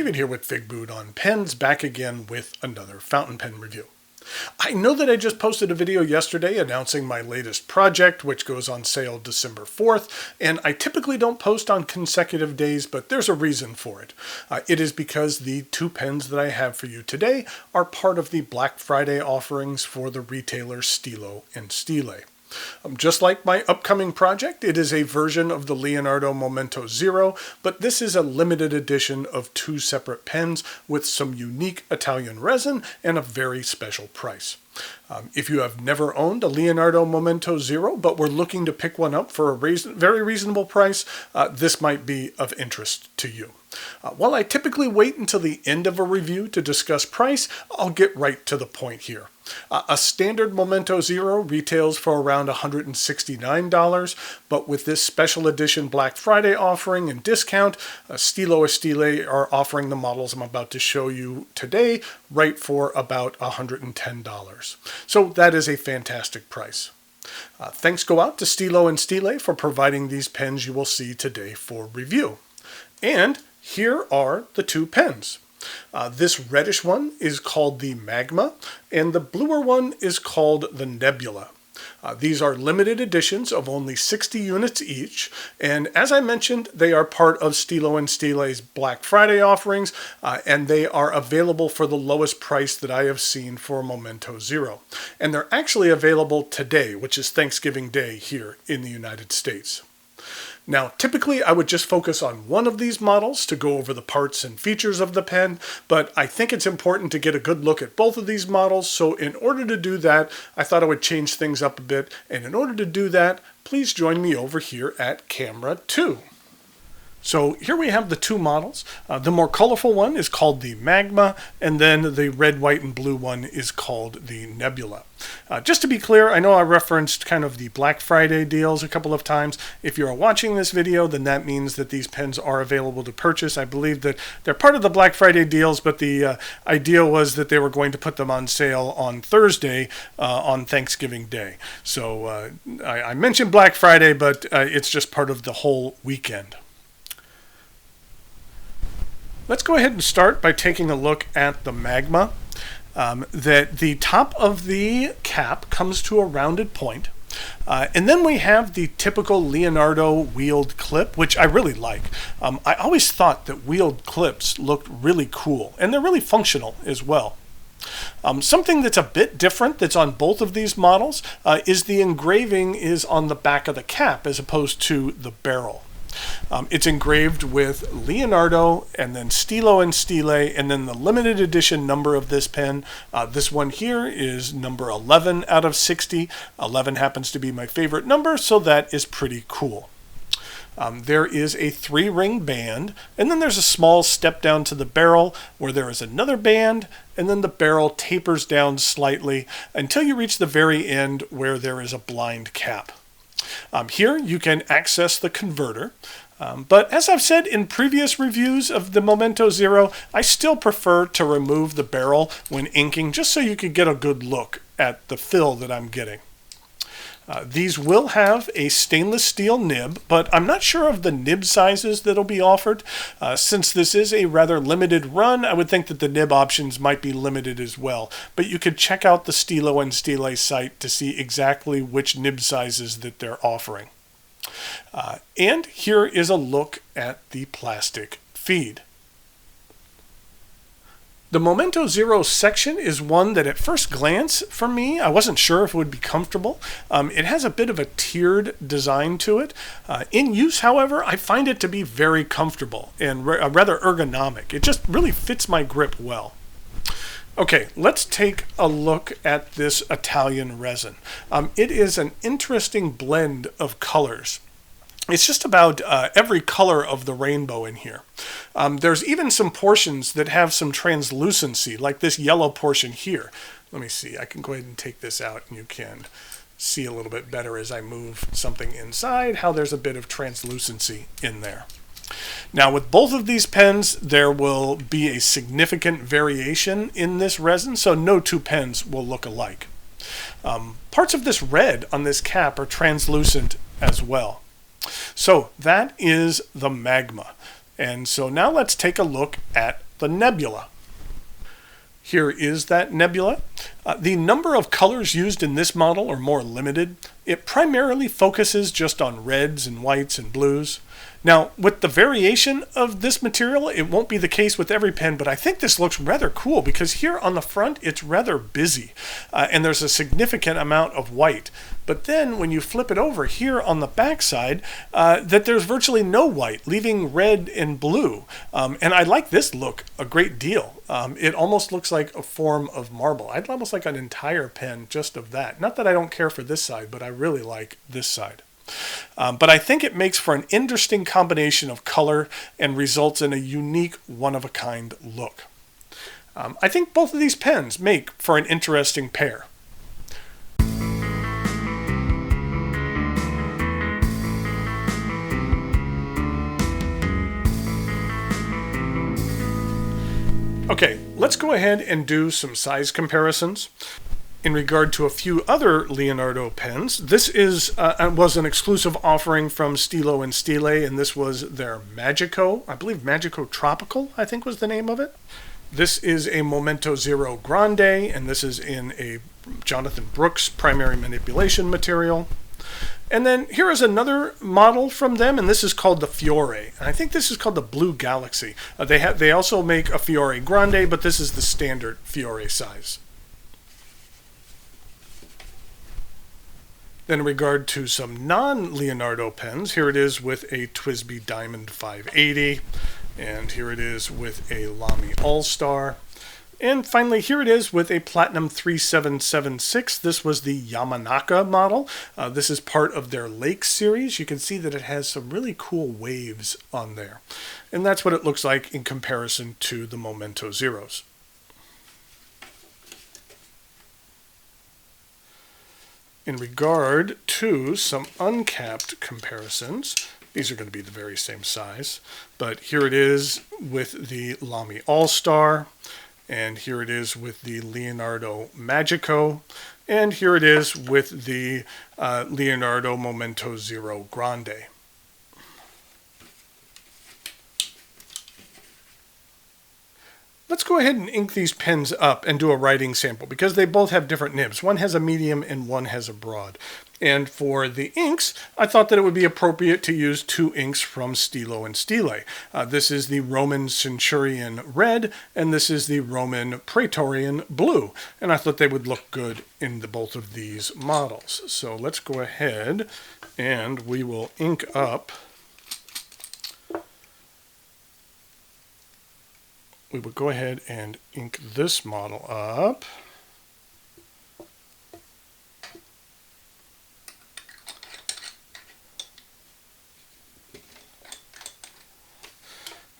David here with Figboot on Pens, back again with another fountain pen review. I know that I just posted a video yesterday announcing my latest project, which goes on sale December 4th, and I typically don't post on consecutive days, but there's a reason for it. It is because the two pens that I have for you today are part of the Black Friday offerings for the retailers Stilo and Stile. Just like my upcoming project, it is a version of the Leonardo Momento Zero, but this is a limited edition of two separate pens with some unique Italian resin and a very special price. If you have never owned a Leonardo Momento Zero, but were looking to pick one up for a very reasonable price, this might be of interest to you. While I typically wait until the end of a review to discuss price, I'll get right to the point here. A standard Momento Zero retails for around $169, but with this special edition Black Friday offering and discount, Stilo and Stile are offering the models I'm about to show you today right for about $110. So that is a fantastic price. Thanks go out to Stilo and Stile for providing these pens you will see today for review. And here are the two pens. This reddish one is called the Magma, and the bluer one is called the Nebula. These are limited editions of only 60 units each, and as I mentioned, they are part of Stilo and Stile's Black Friday offerings, and they are available for the lowest price that I have seen for a Momento Zero. And they're actually available today, which is Thanksgiving Day here in the United States. Now, typically I would just focus on one of these models to go over the parts and features of the pen, but I think it's important to get a good look at both of these models, so in order to do that, I thought I would change things up a bit, and in order to do that, please join me over here at camera 2. So here we have the two models. The more colorful one is called the Magma, and then the red, white, and blue one is called the Nebula. Just to be clear, I know I referenced kind of the Black Friday deals a couple of times. If you're watching this video, then that means that these pens are available to purchase. I believe that they're part of the Black Friday deals, but the idea was that they were going to put them on sale on Thursday on Thanksgiving Day. So I mentioned Black Friday, but it's just part of the whole weekend. Let's go ahead and start by taking a look at the Magma. That the top of the cap comes to a rounded point. And then we have the typical Leonardo wheeled clip, which I really like. I always thought that wheeled clips looked really cool, and they're really functional as well. Something that's a bit different that's on both of these models is the engraving is on the back of the cap as opposed to the barrel. It's engraved with Leonardo and then Stilo and Stile, and then the limited edition number of this pen. This one here is number 11 out of 60. 11 happens to be my favorite number, so that is pretty cool. There is a 3-ring band, and then there's a small step down to the barrel where there is another band, and then the barrel tapers down slightly until you reach the very end where there is a blind cap. Here you can access the converter, but as I've said in previous reviews of the Momento Zero, I still prefer to remove the barrel when inking just so you can get a good look at the fill that I'm getting. These will have a stainless steel nib, but I'm not sure of the nib sizes that'll be offered. Since this is a rather limited run, I would think that the nib options might be limited as well. But you could check out the Stilo and Stile site to see exactly which nib sizes that they're offering. And here is a look at the plastic feed. The Momento Zero section is one that at first glance, for me, I wasn't sure if it would be comfortable. It has a bit of a tiered design to it. In use, however, I find it to be very comfortable and rather ergonomic. It just really fits my grip well. Okay, let's take a look at this Italian resin. It is an interesting blend of colors. It's just about every color of the rainbow in here. There's even some portions that have some translucency, like this yellow portion here. Let me see, I can go ahead and take this out and you can see a little bit better as I move something inside how there's a bit of translucency in there. Now with both of these pens, there will be a significant variation in this resin, so no two pens will look alike. Parts of this red on this cap are translucent as well. So that is the Magma. And so now let's take a look at the nebula. Here is that nebula. The number of colors used in this model are more limited. It primarily focuses just on reds and whites and blues. Now, with the variation of this material, it won't be the case with every pen, but I think this looks rather cool because here on the front, it's rather busy, and there's a significant amount of white. But then when you flip it over here on the back side, that there's virtually no white, leaving red and blue. And I like this look a great deal. It almost looks like a form of marble. I'd almost like an entire pen just of that. Not that I don't care for this side, but I really like this side. But I think it makes for an interesting combination of color and results in a unique, one-of-a-kind look. I think both of these pens make for an interesting pair. Okay, let's go ahead and do some size comparisons. In regard to a few other Leonardo pens, this was an exclusive offering from Stilo and Stile, and this was their Magico, I believe Magico Tropical, I think was the name of it. This is a Momento Zero Grande, and this is in a Jonathan Brooks primary manipulation material. And then here is another model from them, and this is called the Fiore. And I think this is called the Blue Galaxy. They also make a Fiore Grande, but this is the standard Fiore size. Then in regard to some non-Leonardo pens, here it is with a TWSBI Diamond 580, and here it is with a Lamy All-Star. And finally, here it is with a Platinum 3776. This was the Yamanaka model. This is part of their Lake series. You can see that it has some really cool waves on there. And that's what it looks like in comparison to the Momento Zeros. In regard to some uncapped comparisons, these are going to be the very same size, but here it is with the Lamy All-Star, and here it is with the Leonardo Magico, and here it is with the Leonardo Momento Zero Grande. Let's go ahead and ink these pens up and do a writing sample because they both have different nibs. One has a medium and one has a broad. And for the inks, I thought that it would be appropriate to use two inks from Stilo and Stile. This is the Roman Centurion Red, and this is the Roman Praetorian Blue. And I thought they would look good in both of these models. So let's go ahead and we will ink up. We will go ahead and ink this model up.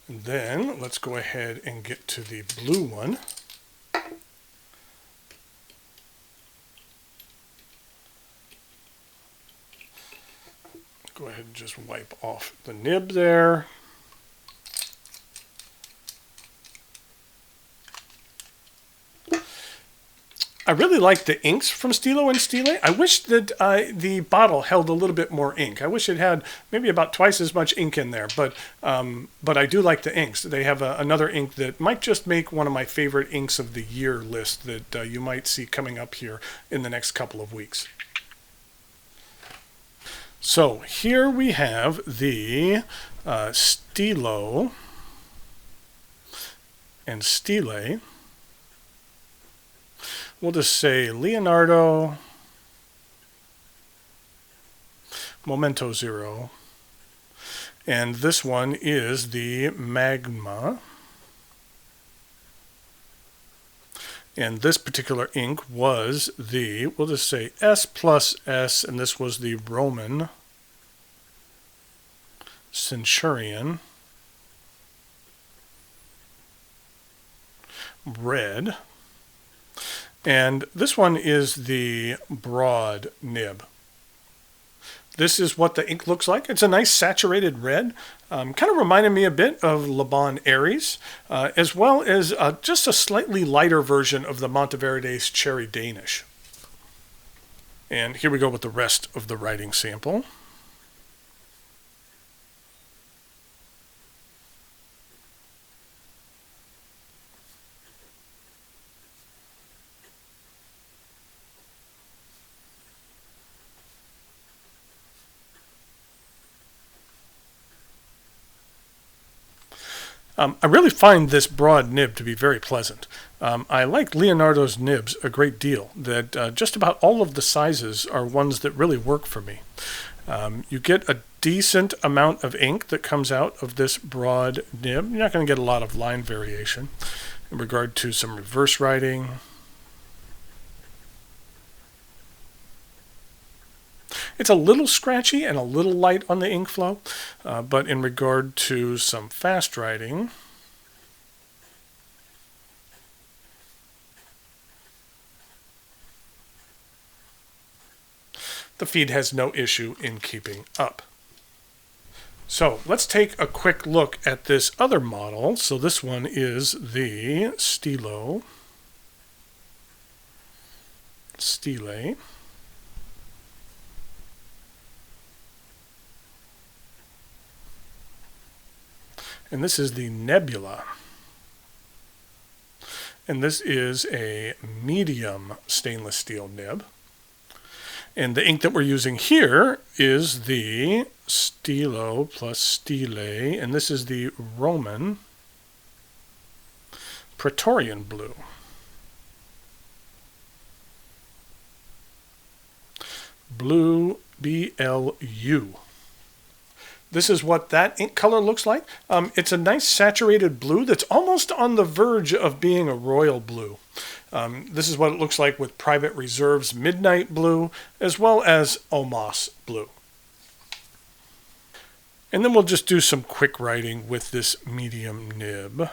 And then let's go ahead and get to the blue one. Go ahead and just wipe off the nib there. I really like the inks from Stilo and Stile. I wish that the bottle held a little bit more ink. I wish it had maybe about twice as much ink in there, but I do like the inks. They have another ink that might just make one of my favorite inks of the year list that you might see coming up here in the next couple of weeks. So here we have the Stilo and Stile. We'll just say Leonardo, Momento Zero, and this one is the Magma. And this particular ink was the, we'll just say S+S, and this was the Roman Centurion Red. And this one is the broad nib. This is what the ink looks like. It's a nice saturated red. Kind of reminded me a bit of Le Bon Aries, as well as just a slightly lighter version of the Monteverde's Cherry Danish. And here we go with the rest of the writing sample. I really find this broad nib to be very pleasant. I like Leonardo's nibs a great deal, that just about all of the sizes are ones that really work for me. You get a decent amount of ink that comes out of this broad nib. You're not going to get a lot of line variation in regard to some reverse writing. It's a little scratchy and a little light on the ink flow, but in regard to some fast writing, the feed has no issue in keeping up. So let's take a quick look at this other model. So this one is the Stile. And this is the Nebula. And this is a medium stainless steel nib. And the ink that we're using here is the Stilo plus Stile, and this is the Roman Praetorian blue. Blue BLU. This is what that ink color looks like. It's a nice saturated blue that's almost on the verge of being a royal blue. This is what it looks like with Private Reserve's Midnight Blue, as well as Omos Blue. And then we'll just do some quick writing with this medium nib.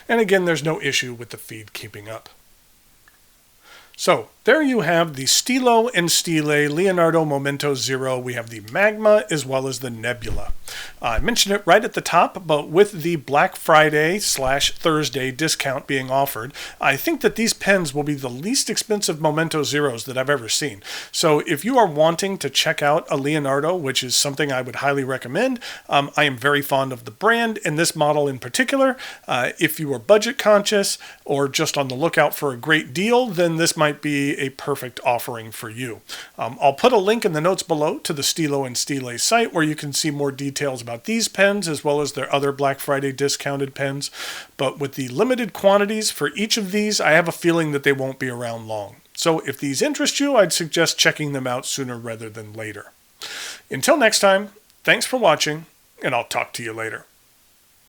And again, there's no issue with the feed keeping up. So there you have the Stilo and Stile Leonardo Momento Zero. We have the Magma as well as the Nebula. I mentioned it right at the top, but with the Black Friday/Thursday discount being offered, I think that these pens will be the least expensive Momento Zeros that I've ever seen. So if you are wanting to check out a Leonardo, which is something I would highly recommend, I am very fond of the brand and this model in particular. If you are budget conscious or just on the lookout for a great deal, then this might be a perfect offering for you. I'll put a link in the notes below to the Stilo and Stile site where you can see more details about these pens as well as their other Black Friday discounted pens. But with the limited quantities for each of these, I have a feeling that they won't be around long. So if these interest you, I'd suggest checking them out sooner rather than later. Until next time, thanks for watching, and I'll talk to you later.